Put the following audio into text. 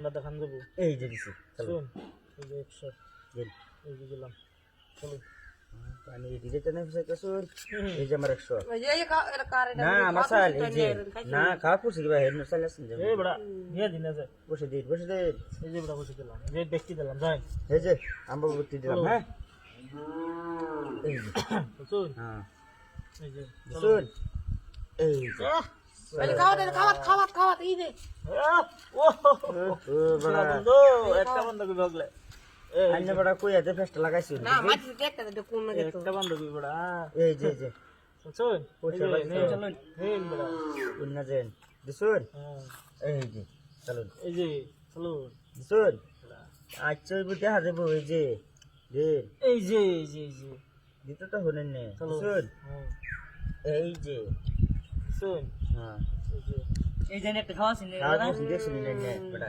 আমরা দেখান যাবো এই যে দিছি চলো শুন এই যে 100 দেন এই যে গেলাম চলো পানি দিতে না ফেসাইতে শুন এই যে আমার 100 ওই যে এই কার এটা না মাসাল এই যে না খাওয়া পুষি দিবা হেড নসাল আসেন যে এই বড়া দিয়ে দিন না যায় বসে দিন এই যে বড়া বসে দিলাম এই যে ব্যক্তি দিলাম যাই এই যে আম্বা বুদ্ধি দিলাম হ্যাঁ এই যে শুন হ্যাঁ এই যে শুন এই যে ওই খাওয়াত এই যে ও ও বড়া বন্ধু একটা বান্ধবী ভাগলে এই আইনে বড়া কই আছে ফেস্ট লাগাইছি না মাটি দেখতে দে কোন না গেতো একটা বান্ধবী বড়া এই যে শুন পয়সা লাগছে চলুন এই বড়া উন্না দেন দিছুন হ্যাঁ এই যে চলুন এই যে চলো দিছুন আচ্ছা ওই বুদ্ধি হাতে বউ এই যে দেন এই যে এই যে এই যে দিতে তো হলেন নে চলো দিছুন হ্যাঁ এই যে শুন হ্যাঁ এই যে এই যে একটা খাওয়াছিস আর দেখছিলেন না বড়া